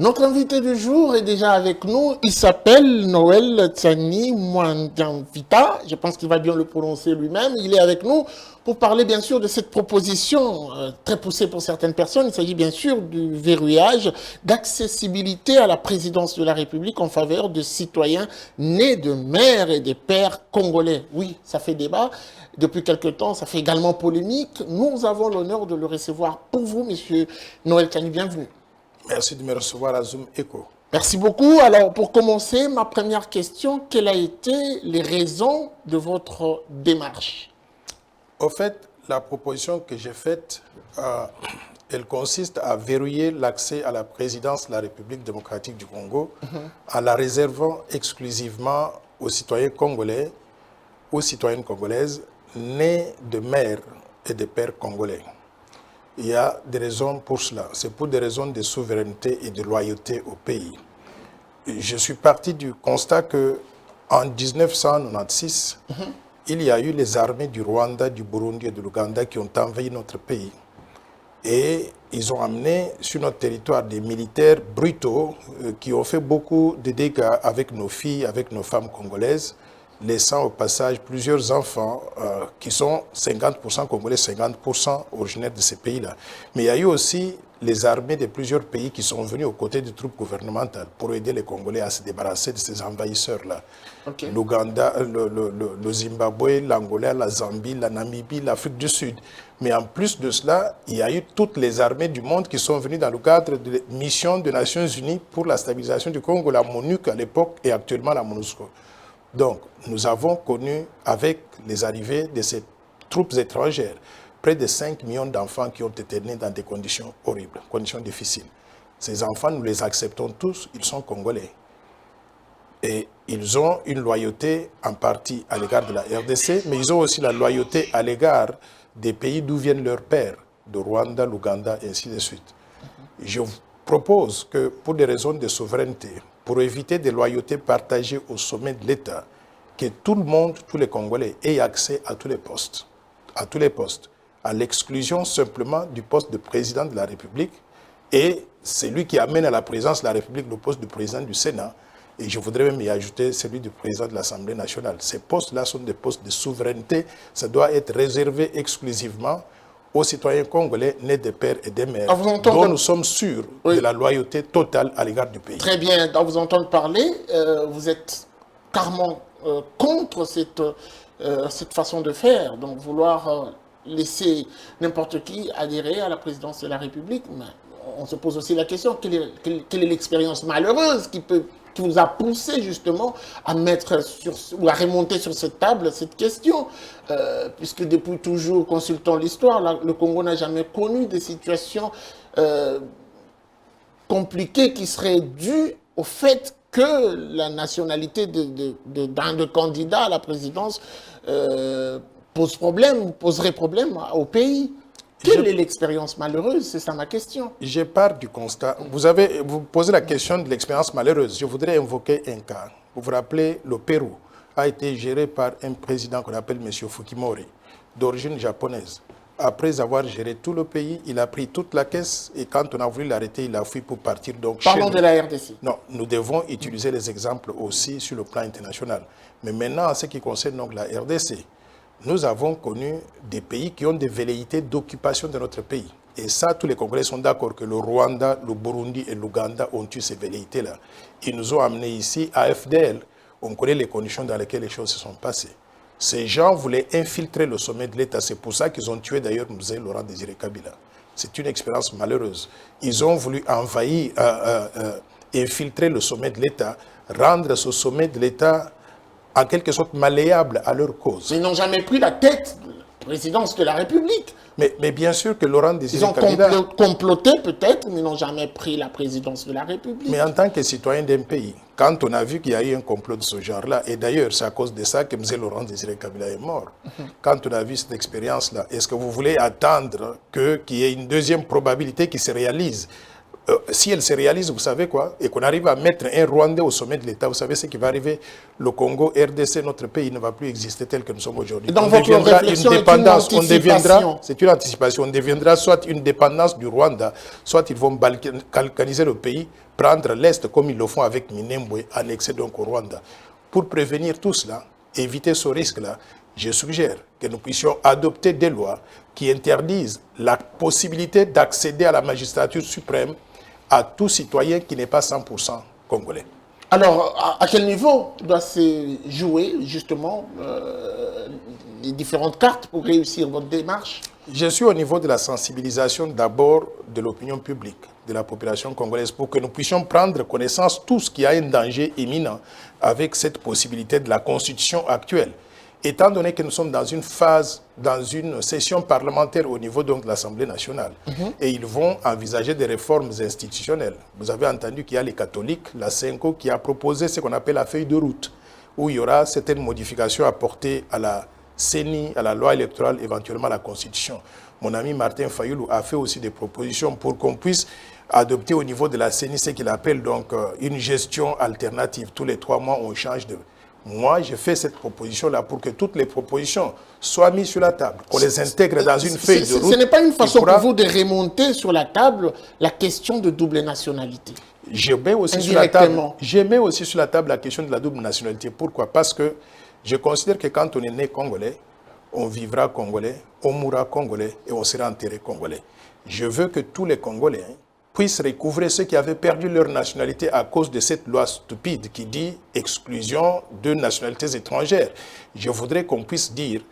Notre invité du jour est déjà avec nous. Il s'appelle Noël Tsani Mwandiamvita. Je pense qu'il va bien le prononcer lui-même. Il est avec nous pour parler bien sûr de cette proposition très poussée pour certaines personnes. Il s'agit bien sûr du verrouillage d'accessibilité à la présidence de la République en faveur de citoyens nés de mères et de pères congolais. Oui, ça fait débat. Depuis quelque temps, ça fait également polémique. Nous avons l'honneur de le recevoir pour vous, monsieur Noël Tsani. Bienvenue. Merci de me recevoir à Zoom Echo. Merci beaucoup. Alors, pour commencer, ma première question, quelles ont été les raisons de votre démarche? Au fait, la proposition que j'ai faite, elle consiste à verrouiller l'accès à la présidence de la République démocratique du Congo en la réservant exclusivement aux citoyens congolais, aux citoyennes congolaises nés de mères et de pères congolais. Il y a des raisons pour cela. C'est pour des raisons de souveraineté et de loyauté au pays. Je suis parti du constat qu'en 1996, il y a eu les armées du Rwanda, du Burundi et de l'Ouganda qui ont envahi notre pays. Et ils ont amené sur notre territoire des militaires brutaux qui ont fait beaucoup de dégâts avec nos filles, avec nos femmes congolaises, laissant au passage plusieurs enfants qui sont 50% congolais, 50% originaires de ces pays-là. Mais il y a eu aussi les armées de plusieurs pays qui sont venus aux côtés des troupes gouvernementales pour aider les Congolais à se débarrasser de ces envahisseurs-là. Okay. L'Ouganda, le Zimbabwe, l'Angola, la Zambie, la Namibie, l'Afrique du Sud. Mais en plus de cela, il y a eu toutes les armées du monde qui sont venues dans le cadre de la mission des Nations Unies pour la stabilisation du Congo, la MONUC à l'époque et actuellement la MONUSCO. Donc, nous avons connu, avec les arrivées de ces troupes étrangères, près de 5 millions d'enfants qui ont été nés dans des conditions horribles, conditions difficiles. Ces enfants, nous les acceptons tous, ils sont congolais. Et ils ont une loyauté en partie à l'égard de la RDC, mais ils ont aussi la loyauté à l'égard des pays d'où viennent leurs pères, de Rwanda, l'Ouganda, et ainsi de suite. Je vous propose que, pour des raisons de souveraineté, pour éviter des loyautés partagées au sommet de l'État, que tout le monde, tous les Congolais, aient accès à tous les postes, à l'exclusion simplement du poste de président de la République, et celui qui amène à la présidence de la République le poste de président du Sénat, et je voudrais même y ajouter celui du président de l'Assemblée nationale. Ces postes-là sont des postes de souveraineté, ça doit être réservé exclusivement aux citoyens congolais nés des pères et des mères, dont nous sommes sûrs de la loyauté totale à l'égard du pays. Très bien, dans vous entendre parler, vous êtes carrément contre cette façon de faire, donc vouloir laisser n'importe qui adhérer à la présidence de la République. Mais on se pose aussi la question, quelle est l'expérience malheureuse qui vous a poussé justement à ou à remonter sur cette table cette question, puisque depuis toujours, consultant l'histoire, le Congo n'a jamais connu des situations compliquées qui seraient dues au fait que la nationalité d'un de candidats à la présidence poserait problème au pays. Quelle est l'expérience malheureuse? C'est ça ma question. Je pars du constat. Vous posez la question de l'expérience malheureuse. Je voudrais invoquer un cas. Vous vous rappelez, le Pérou a été géré par un président qu'on appelle M. Fukimori, d'origine japonaise. Après avoir géré tout le pays, il a pris toute la caisse et quand on a voulu l'arrêter, il a fui pour partir. Donc, parlons de la RDC. Non, nous devons utiliser les exemples aussi sur le plan international. Mais maintenant, en ce qui concerne donc la RDC, nous avons connu des pays qui ont des velléités d'occupation de notre pays. Et ça, tous les Congolais sont d'accord que le Rwanda, le Burundi et l'Ouganda ont eu ces velléités-là. Ils nous ont amenés ici à FDL. On connaît les conditions dans lesquelles les choses se sont passées. Ces gens voulaient infiltrer le sommet de l'État. C'est pour ça qu'ils ont tué d'ailleurs Mzee Laurent Désiré Kabila. C'est une expérience malheureuse. Ils ont voulu envahir, infiltrer le sommet de l'État, rendre ce sommet de l'État en quelque sorte malléable à leur cause. Ils n'ont jamais pris la tête de la présidence de la République. Mais bien sûr que Laurent Désiré Kabila... Ils ont comploté peut-être, mais n'ont jamais pris la présidence de la République. Mais en tant que citoyen d'un pays, quand on a vu qu'il y a eu un complot de ce genre-là, et d'ailleurs c'est à cause de ça que M. Laurent Désiré Kabila est mort, quand on a vu cette expérience-là, est-ce que vous voulez attendre qu'il y ait une deuxième probabilité qui se réalise si elle se réalise, vous savez quoi, et qu'on arrive à mettre un Rwandais au sommet de l'État, vous savez ce qui va arriver? Le Congo, RDC, notre pays ne va plus exister tel que nous sommes aujourd'hui. Dans votre réflexion, c'est une anticipation. On deviendra soit une dépendance du Rwanda, soit ils vont balkaniser le pays, prendre l'Est comme ils le font avec Minembwe, annexé donc au Rwanda. Pour prévenir tout cela, éviter ce risque-là, je suggère que nous puissions adopter des lois qui interdisent la possibilité d'accéder à la magistrature suprême à tout citoyen qui n'est pas 100% congolais. Alors, à quel niveau doit se jouer justement les différentes cartes pour réussir votre démarche? Je suis au niveau de la sensibilisation d'abord de l'opinion publique, de la population congolaise, pour que nous puissions prendre connaissance de tout ce qui a un danger imminent avec cette possibilité de la constitution actuelle. Étant donné que nous sommes dans une phase, dans une session parlementaire au niveau donc de l'Assemblée nationale, et ils vont envisager des réformes institutionnelles. Vous avez entendu qu'il y a les catholiques, la CENCO, qui a proposé ce qu'on appelle la feuille de route, où il y aura certaines modifications apportées à la CENI, à la loi électorale, éventuellement à la Constitution. Mon ami Martin Fayoulou a fait aussi des propositions pour qu'on puisse adopter au niveau de la CENI ce qu'il appelle donc une gestion alternative. Tous les 3 mois, on change de... Moi, j'ai fait cette proposition-là pour que toutes les propositions soient mises sur la table, qu'on les intègre dans une feuille de route. Ce n'est pas une façon pour vous de remonter sur la table la question de double nationalité? Je mets aussi sur la table la question de la double nationalité. Pourquoi? Parce que je considère que quand on est né congolais, on vivra congolais, on mourra congolais et on sera enterré congolais. Je veux que tous les Congolais puissent recouvrer ceux qui avaient perdu leur nationalité à cause de cette loi stupide qui dit exclusion de nationalités étrangères. Je voudrais qu'on puisse dire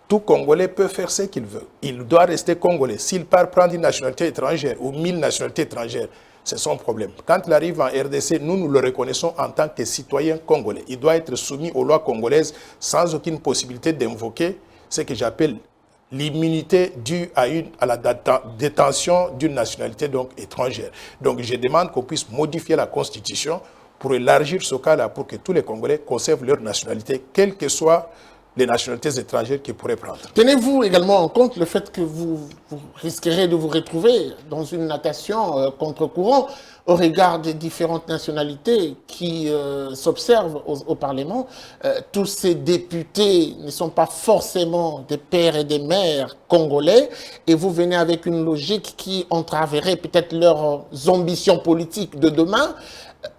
tout Congolais peut faire ce qu'il veut. Il doit rester Congolais. S'il part prendre une nationalité étrangère ou 1000 nationalités étrangères, c'est son problème. Quand il arrive en RDC, nous le reconnaissons en tant que citoyen congolais. Il doit être soumis aux lois congolaises sans aucune possibilité d'invoquer ce que j'appelle l'immunité due à la détention d'une nationalité donc étrangère. Donc je demande qu'on puisse modifier la Constitution pour élargir ce cas-là, pour que tous les Congolais conservent leur nationalité, quelles que soient les nationalités étrangères qu'ils pourraient prendre. Tenez-vous également en compte le fait que vous risquerez de vous retrouver dans une natation contre-courant au regard des différentes nationalités qui s'observent au Parlement. Tous ces députés ne sont pas forcément des pères et des mères congolais et vous venez avec une logique qui entraverait peut-être leurs ambitions politiques de demain.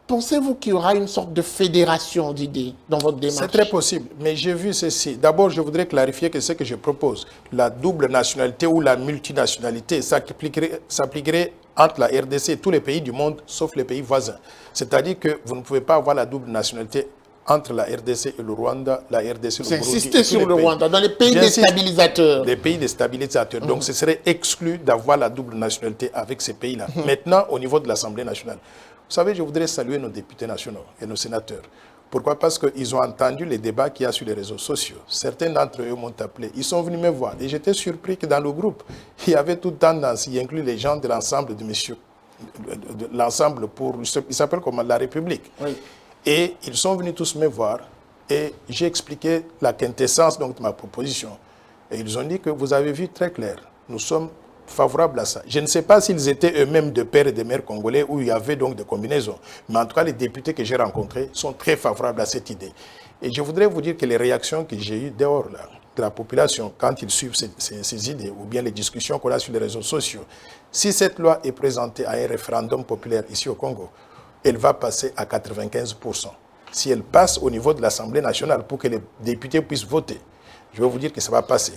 Pensez-vous qu'il y aura une sorte de fédération d'idées dans votre démarche? C'est très possible, mais j'ai vu ceci. D'abord, je voudrais clarifier que ce que je propose, la double nationalité ou la multinationalité, s'appliquerait entre la RDC et tous les pays du monde, sauf les pays voisins. C'est-à-dire que vous ne pouvez pas avoir la double nationalité entre la RDC et le Rwanda, la RDC et le Burundi. Vous insistez sur le Rwanda, dans les pays déstabilisateurs. Les pays déstabilisateurs. Donc, ce serait exclu d'avoir la double nationalité avec ces pays-là. Maintenant, au niveau de l'Assemblée nationale, vous savez, je voudrais saluer nos députés nationaux et nos sénateurs. Pourquoi? Parce qu'ils ont entendu les débats qu'il y a sur les réseaux sociaux. Certains d'entre eux m'ont appelé. Ils sont venus me voir. Et j'étais surpris que dans le groupe, il y avait toute tendance, y inclut les gens de l'ensemble de monsieur, de l'ensemble pour, il s'appelle comment, la République. Oui. Et ils sont venus tous me voir et j'ai expliqué la quintessence donc, de ma proposition. Et ils ont dit que vous avez vu très clair. Nous sommes favorables à ça. Je ne sais pas s'ils étaient eux-mêmes de pères et de mères congolais où il y avait donc des combinaisons. Mais en tout cas, les députés que j'ai rencontrés sont très favorables à cette idée. Et je voudrais vous dire que les réactions que j'ai eues dehors là, de la population, quand ils suivent ces idées, ou bien les discussions qu'on a sur les réseaux sociaux, si cette loi est présentée à un référendum populaire ici au Congo, elle va passer à 95%. Si elle passe au niveau de l'Assemblée nationale pour que les députés puissent voter, je vais vous dire que ça va passer.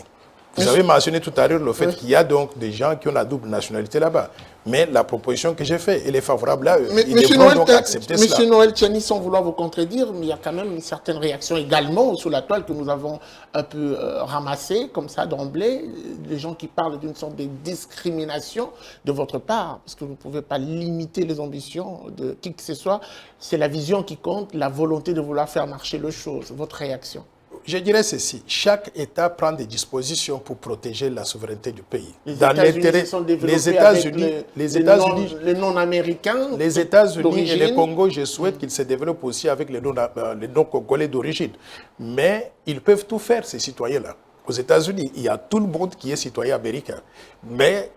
Vous avez mentionné tout à l'heure le fait qu'il y a donc des gens qui ont la double nationalité là-bas. Mais la proposition que j'ai faite, elle est favorable à eux. Ils devront donc accepter cela. Monsieur Noël Tchani, sans vouloir vous contredire, mais il y a quand même une certaine réaction également sur la toile que nous avons un peu ramassée, comme ça, d'emblée. Les gens qui parlent d'une sorte de discrimination de votre part, parce que vous ne pouvez pas limiter les ambitions de qui que ce soit. C'est la vision qui compte, la volonté de vouloir faire marcher les choses. Votre réaction? Je dirais ceci, chaque État prend des dispositions pour protéger la souveraineté du pays. Les non-américains, les États-Unis et le Congo, je souhaite qu'ils se développent aussi avec les non-congolais d'origine. Mais ils peuvent tout faire, ces citoyens-là. Aux États-Unis, il y a tout le monde qui est citoyen américain. Mais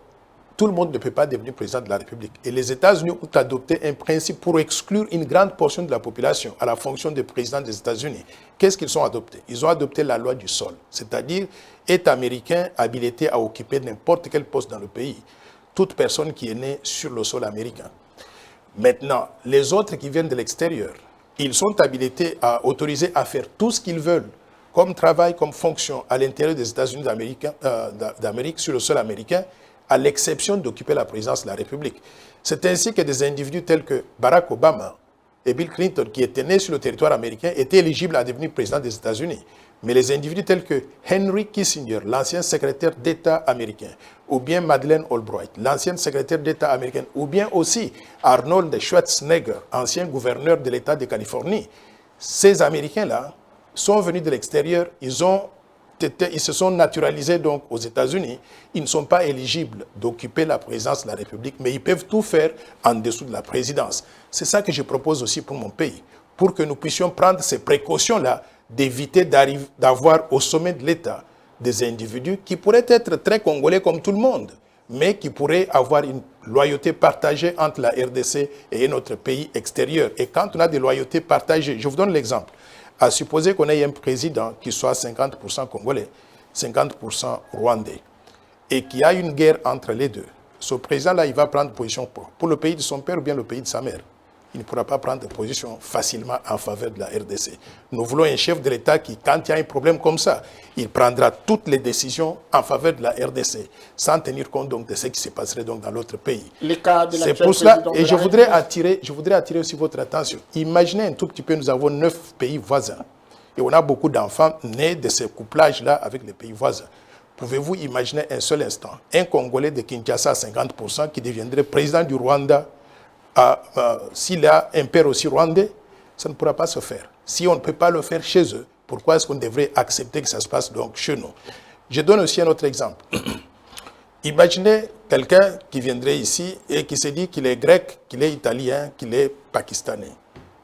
tout le monde ne peut pas devenir président de la République. Et les États-Unis ont adopté un principe pour exclure une grande portion de la population à la fonction de président des États-Unis. Qu'est-ce qu'ils ont adopté? Ils ont adopté la loi du sol, c'est-à-dire est américain habilité à occuper n'importe quel poste dans le pays, toute personne qui est née sur le sol américain. Maintenant, les autres qui viennent de l'extérieur, ils sont habilités à autoriser à faire tout ce qu'ils veulent, comme travail, comme fonction à l'intérieur des États-Unis d'Amérique, sur le sol américain, à l'exception d'occuper la présidence de la République. C'est ainsi que des individus tels que Barack Obama et Bill Clinton, qui étaient nés sur le territoire américain, étaient éligibles à devenir président des États-Unis. Mais les individus tels que Henry Kissinger, l'ancien secrétaire d'État américain, ou bien Madeleine Albright, l'ancienne secrétaire d'État américaine, ou bien aussi Arnold Schwarzenegger, ancien gouverneur de l'État de Californie, ces Américains-là sont venus de l'extérieur, ils se sont naturalisés donc aux États-Unis, ils ne sont pas éligibles d'occuper la présidence de la République, mais ils peuvent tout faire en dessous de la présidence. C'est ça que je propose aussi pour mon pays, pour que nous puissions prendre ces précautions-là, d'éviter d'avoir au sommet de l'État des individus qui pourraient être très congolais comme tout le monde, mais qui pourraient avoir une loyauté partagée entre la RDC et notre pays extérieur. Et quand on a des loyautés partagées, je vous donne l'exemple, à supposer qu'on ait un président qui soit 50% congolais, 50% rwandais, et qu'il y a une guerre entre les deux, ce président-là, il va prendre position pour le pays de son père ou bien le pays de sa mère. Il ne pourra pas prendre position facilement en faveur de la RDC. Nous voulons un chef de l'État qui, quand il y a un problème comme ça, il prendra toutes les décisions en faveur de la RDC, sans tenir compte donc de ce qui se passerait donc dans l'autre pays. C'est pour cela, et je voudrais attirer aussi votre attention. Imaginez un tout petit peu, nous avons 9 pays voisins, et on a beaucoup d'enfants nés de ce couplage-là avec les pays voisins. Pouvez-vous imaginer un seul instant, un Congolais de Kinshasa à 50% qui deviendrait président du Rwanda? S'il a un père aussi rwandais, ça ne pourra pas se faire. Si on ne peut pas le faire chez eux, pourquoi est-ce qu'on devrait accepter que ça se passe donc chez nous? Je donne aussi un autre exemple. Imaginez quelqu'un qui viendrait ici et qui se dit qu'il est grec, qu'il est italien, qu'il est pakistanais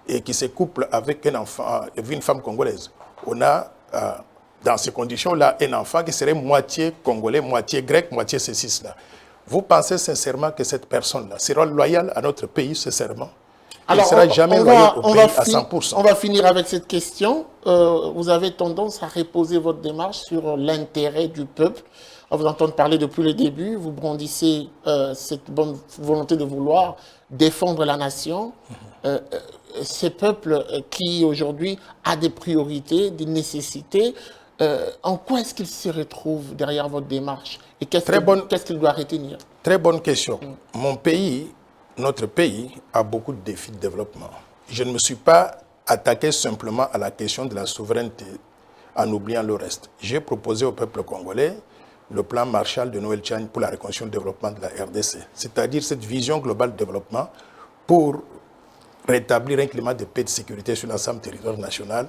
et qui se couple avec un enfant, une femme congolaise. On a, dans ces conditions-là, un enfant qui serait moitié congolais, moitié grec, moitié ceci, cela. Vous pensez sincèrement que cette personne-là sera loyale à notre pays, sincèrement? Elle ne sera jamais loyale au pays à 100%. On va finir avec cette question. Vous avez tendance à reposer votre démarche sur l'intérêt du peuple. On vous entend parler depuis le début. Vous brandissez cette bonne volonté de vouloir défendre la nation. Ces peuples qui, aujourd'hui, a des priorités, des nécessités. En quoi est-ce qu'il se retrouve derrière votre démarche? Et qu'est-ce qu'il doit retenir? Très bonne question. Mon pays, notre pays, a beaucoup de défis de développement. Je ne me suis pas attaqué simplement à la question de la souveraineté en oubliant le reste. J'ai proposé au peuple congolais le plan Marshall de Noël Tchani pour la reconstruction et le développement de la RDC. C'est-à-dire cette vision globale de développement pour rétablir un climat de paix et de sécurité sur l'ensemble du territoire national,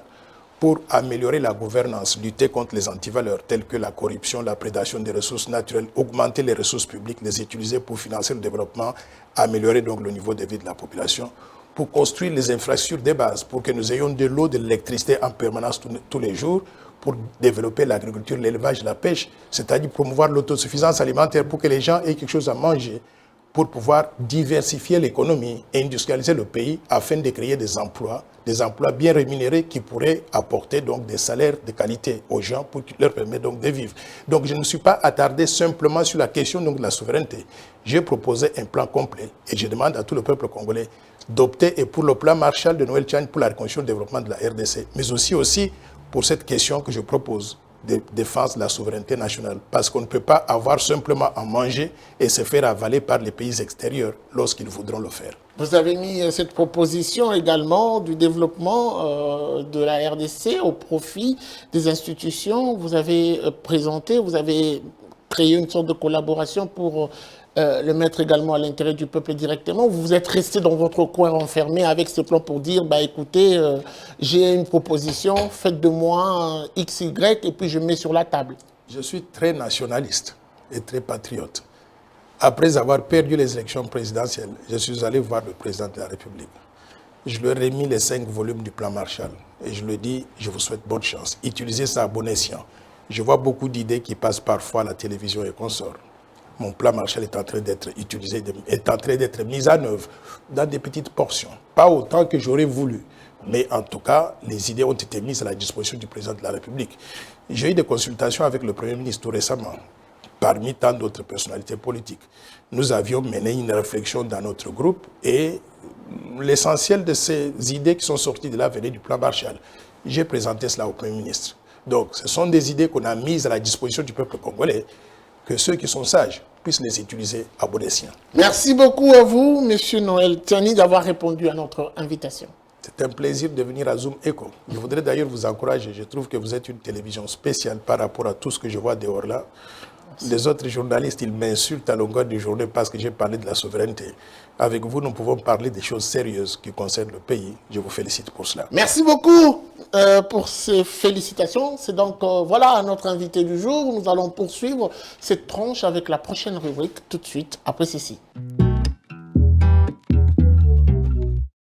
pour améliorer la gouvernance, lutter contre les antivaleurs telles que la corruption, la prédation des ressources naturelles, augmenter les ressources publiques, les utiliser pour financer le développement, améliorer donc le niveau de vie de la population, pour construire les infrastructures de base, pour que nous ayons de l'eau, de l'électricité en permanence tous les jours, pour développer l'agriculture, l'élevage, la pêche, c'est-à-dire promouvoir l'autosuffisance alimentaire pour que les gens aient quelque chose à manger, pour pouvoir diversifier l'économie et industrialiser le pays afin de créer des emplois bien rémunérés qui pourraient apporter donc des salaires de qualité aux gens pour leur permettre donc de vivre. Donc je ne me suis pas attardé simplement sur la question donc de la souveraineté. J'ai proposé un plan complet et je demande à tout le peuple congolais d'opter et pour le plan Marshall de Noël Tchani pour la reconstruction et le développement de la RDC, mais aussi pour cette question que je propose de défense de la souveraineté nationale. Parce qu'on ne peut pas avoir simplement à manger et se faire avaler par les pays extérieurs lorsqu'ils voudront le faire. Vous avez mis cette proposition également du développement de la RDC au profit des institutions. Vous avez présenté, vous avez créé une sorte de collaboration pour le mettre également à l'intérêt du peuple directement. Vous êtes resté dans votre coin enfermé avec ce plan pour dire, bah écoutez, j'ai une proposition, faites de moi X, Y, et puis je mets sur la table. Je suis très nationaliste et très patriote. Après avoir perdu les élections présidentielles, je suis allé voir le président de la République. Je lui ai remis les 5 volumes du plan Marshall et je lui ai dit, je vous souhaite bonne chance. Utilisez ça à bon escient. Je vois beaucoup d'idées qui passent parfois à la télévision et consorts. Mon plan Marshall est en train d'être utilisé, est en train d'être mis en œuvre dans des petites portions. Pas autant que j'aurais voulu, mais en tout cas, les idées ont été mises à la disposition du président de la République. J'ai eu des consultations avec le Premier ministre tout récemment, parmi tant d'autres personnalités politiques. Nous avions mené une réflexion dans notre groupe et l'essentiel de ces idées qui sont sorties de là venait du plan Marshall. J'ai présenté cela au Premier ministre. Donc, ce sont des idées qu'on a mises à la disposition du peuple congolais, que ceux qui sont sages puissent les utiliser à bon escient. Merci beaucoup à vous, M. Noël Tiani, d'avoir répondu à notre invitation. C'est un plaisir de venir à Zoom Echo. Je voudrais d'ailleurs vous encourager. Je trouve que vous êtes une télévision spéciale par rapport à tout ce que je vois dehors là. Les autres journalistes, ils m'insultent à longueur de journée parce que j'ai parlé de la souveraineté. Avec vous, nous pouvons parler des choses sérieuses qui concernent le pays. Je vous félicite pour cela. Merci beaucoup pour ces félicitations. C'est donc, voilà, notre invité du jour. Nous allons poursuivre cette tranche avec la prochaine rubrique tout de suite après ceci.